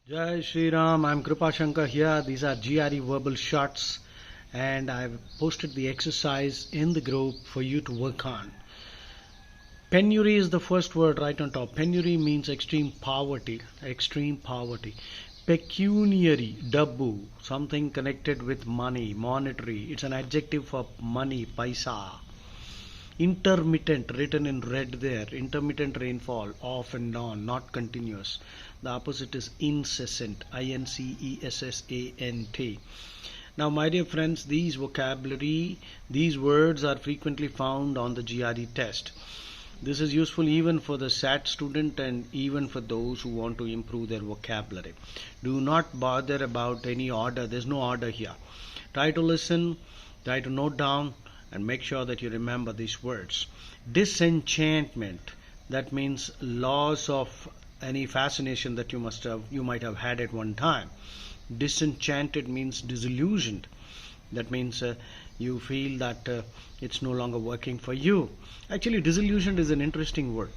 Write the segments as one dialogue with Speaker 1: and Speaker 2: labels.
Speaker 1: Jai Shri Ram, I'm Kripa Shankar here. These are Gre Verbal Shorts, and I've posted the exercise in the group for you to work on. Penury is the first word right on top. Penury means extreme poverty. Extreme poverty. Pecuniary, dabbu, something connected with money, monetary. It's an adjective for money, paisa. Intermittent, written in red there. Intermittent rainfall, off and on, not continuous. The opposite is incessant, incessant. Now, my dear friends, these words are frequently found on the GRE test. This is useful even for the SAT student and even for those who want to improve their vocabulary. Do not bother about any order. There's no order here. Try to listen, try to note down, and make sure that you remember these words. Disenchantment, that means loss of any fascination that you might have had at one time. Disenchanted means disillusioned. That means you feel that it's no longer working for you. Actually, disillusioned is an interesting word.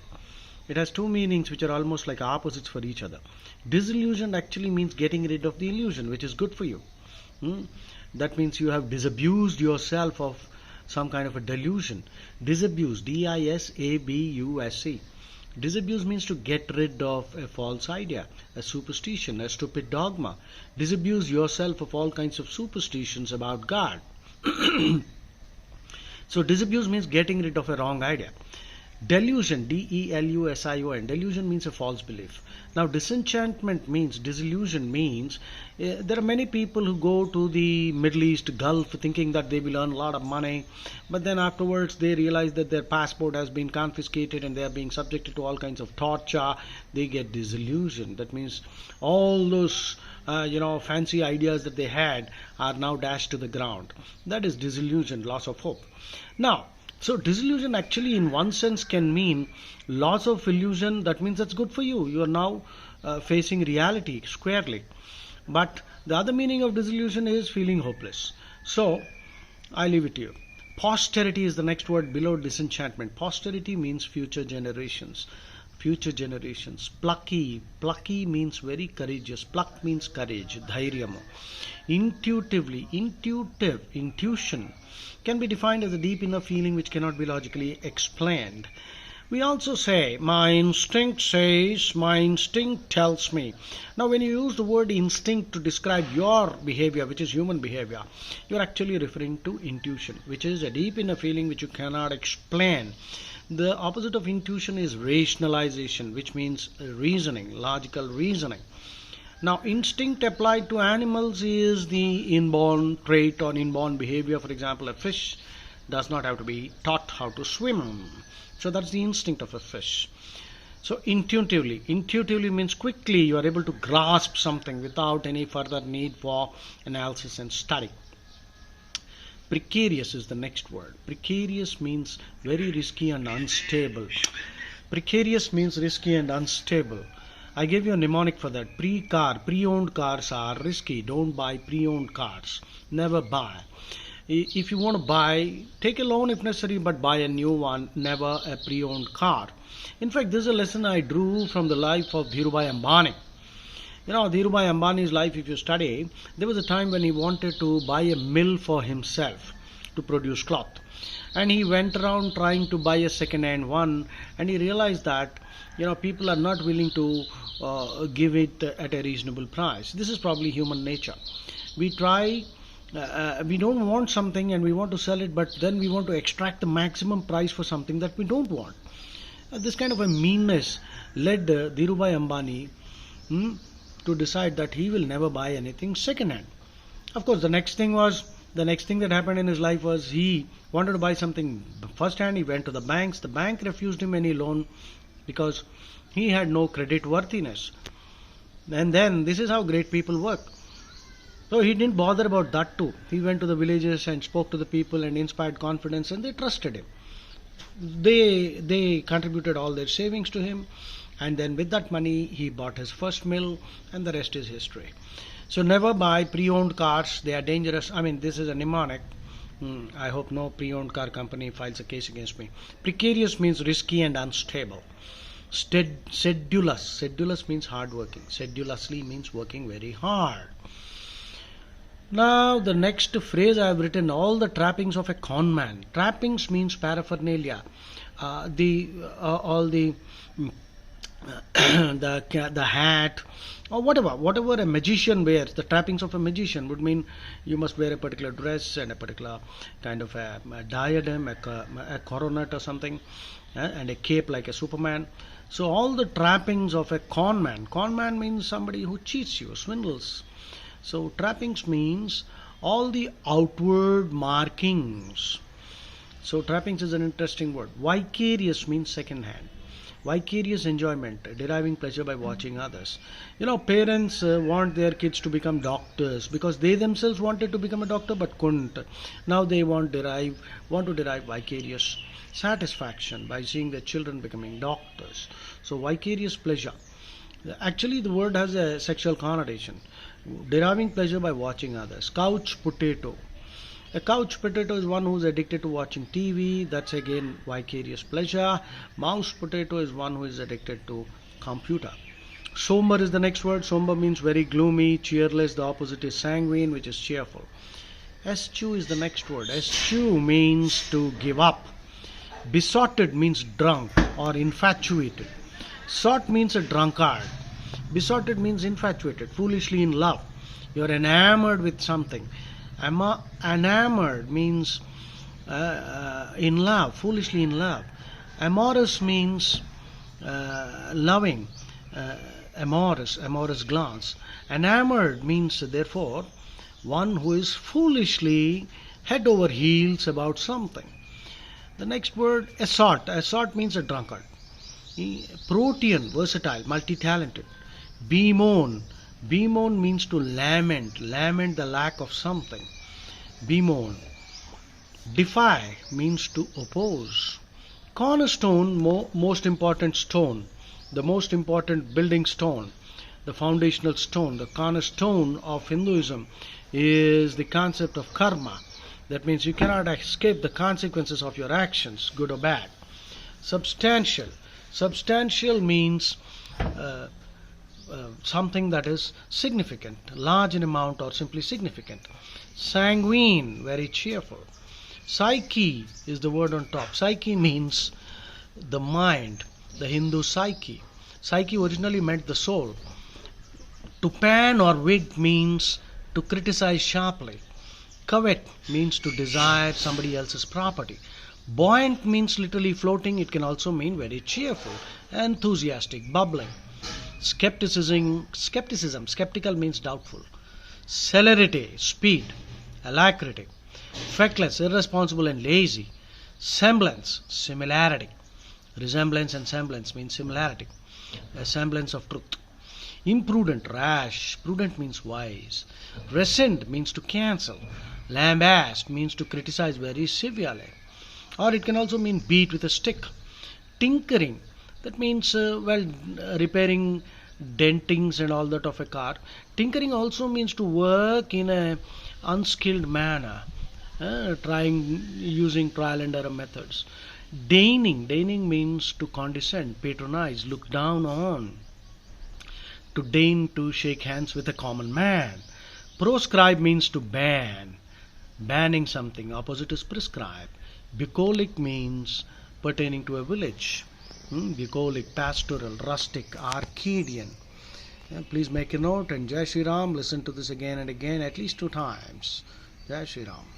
Speaker 1: It has two meanings which are almost like opposites for each other. Disillusioned actually means getting rid of the illusion, which is good for you. That means you have disabused yourself of some kind of a delusion. Disabuse, D-I-S-A-B-U-S-E. Disabuse means to get rid of a false idea, a superstition, a stupid dogma. Disabuse yourself of all kinds of superstitions about God. So disabuse means getting rid of a wrong idea. Delusion, D-E-L-U-S-I-O-N. Delusion means a false belief. Now disenchantment means, disillusion means, there are many people who go to the Middle East, Gulf, thinking that they will earn a lot of money, but then afterwards they realize that their passport has been confiscated and they are being subjected to all kinds of torture. They get disillusioned. That means all those fancy ideas that they had are now dashed to the ground. That is disillusion, loss of hope. Now, so disillusion actually in one sense can mean loss of illusion. That means that's good for you. You are now facing reality squarely. But the other meaning of disillusion is feeling hopeless. So I leave it to you. Posterity is the next word below disenchantment. Posterity means future generations. Future generations. Plucky. Plucky means very courageous. Pluck means courage. Dhairyam. Intuitively. Intuition can be defined as a deep inner feeling which cannot be logically explained. We also say, my instinct says, my instinct tells me. Now when you use the word instinct to describe your behavior, which is human behavior, you are actually referring to intuition, which is a deep inner feeling which you cannot explain. The opposite of intuition is rationalization, which means reasoning, logical reasoning. Now, instinct applied to animals is the inborn trait or inborn behavior. For example, a fish does not have to be taught how to swim. So that's the instinct of a fish. So intuitively means quickly you are able to grasp something without any further need for analysis and study. Precarious is the next word. Precarious means very risky and unstable. Precarious means risky and unstable. I gave you a mnemonic for that. Pre-owned cars are risky. Don't buy pre-owned cars. Never buy. If you want to buy, take a loan if necessary, but buy a new one, never a pre-owned car. In fact, this is a lesson I drew from the life of Dhirubhai Ambani. Dhirubhai Ambani's life, if you study, there was a time when he wanted to buy a mill for himself to produce cloth. And he went around trying to buy a second-hand one, and he realized that people are not willing to give it at a reasonable price. This is probably human nature. We try, we don't want something and we want to sell it, but then we want to extract the maximum price for something that we don't want. This kind of a meanness led Dhirubhai Ambani to decide that he will never buy anything second-hand. Of course, the next thing that happened in his life was he wanted to buy something first-hand. He went to the banks. The bank refused him any loan because he had no credit worthiness. And then this is how great people work. So he didn't bother about that too. He went to the villages and spoke to the people and inspired confidence, and they trusted him. They contributed all their savings to him, and then with that money he bought his first mill, and the rest is history. So never buy pre-owned cars. They are dangerous. I mean, this is a mnemonic. I hope no pre-owned car company files a case against me. Precarious means risky and unstable. Sedulous. Sedulous means hardworking. Sedulously means working very hard. Now the next phrase I have written, all the trappings of a con man. Trappings means paraphernalia. All the the hat or whatever a magician wears. The trappings of a magician would mean you must wear a particular dress and a particular kind of a diadem, a coronet or something, and a cape like a Superman. So all the trappings of a con man. Con man means somebody who cheats you, swindles. So trappings means all the outward markings. So trappings is an interesting word. Vicarious means second hand. Vicarious enjoyment, deriving pleasure by watching others. Parents want their kids to become doctors because they themselves wanted to become a doctor but couldn't. Now they want to derive vicarious satisfaction by seeing their children becoming doctors. So vicarious pleasure. Actually, the word has a sexual connotation. Deriving pleasure by watching others. Couch potato. A couch potato is one who is addicted to watching TV. That's again vicarious pleasure. Mouse potato is one who is addicted to computer. Somber is the next word. Somber means very gloomy, cheerless. The opposite is sanguine, which is cheerful. Eschew is the next word. Eschew means to give up. Besotted means drunk or infatuated. Sot means a drunkard. Besotted means infatuated, foolishly in love. You're enamored with something. Enamored means in love, foolishly in love. Amorous means loving, amorous glance. Enamored means therefore one who is foolishly head over heels about something. The next word, assort. Assort means a drunkard. Protean, versatile, multi-talented. Bemoan. Bemoan means to lament the lack of something. Bemoan. Defy means to oppose. Cornerstone, most important stone, the most important building stone, the foundational stone, the cornerstone of Hinduism is the concept of karma. That means you cannot escape the consequences of your actions, good or bad. Substantial. Substantial means something that is significant, large in amount or simply significant. Sanguine, very cheerful. Psyche is the word on top. Psyche means the mind, the Hindu psyche. Psyche originally meant the soul. To pan or wig means to criticize sharply. Covet means to desire somebody else's property. Buoyant means literally floating. It can also mean very cheerful, enthusiastic, bubbling. Skepticism, skeptical means doubtful. Celerity, speed. Alacrity. Feckless, irresponsible and lazy. Semblance, similarity. Resemblance and semblance means similarity. A semblance of truth. Imprudent, rash. Prudent means wise. Rescind means to cancel. Lambast means to criticize very severely. Or it can also mean beat with a stick. Tinkering, that means repairing dentings and all that of a car. Tinkering also means to work in a unskilled manner, using trial and error methods. Deigning means to condescend, patronize, look down on. To deign to shake hands with a common man. Proscribe means to ban, banning something. Opposite is prescribe. Bucolic means pertaining to a village. Bucolic, pastoral, rustic, Arcadian. Please make a note and Jai Shri Ram. Listen to this again and again, at least 2 times. Jai Shri Ram.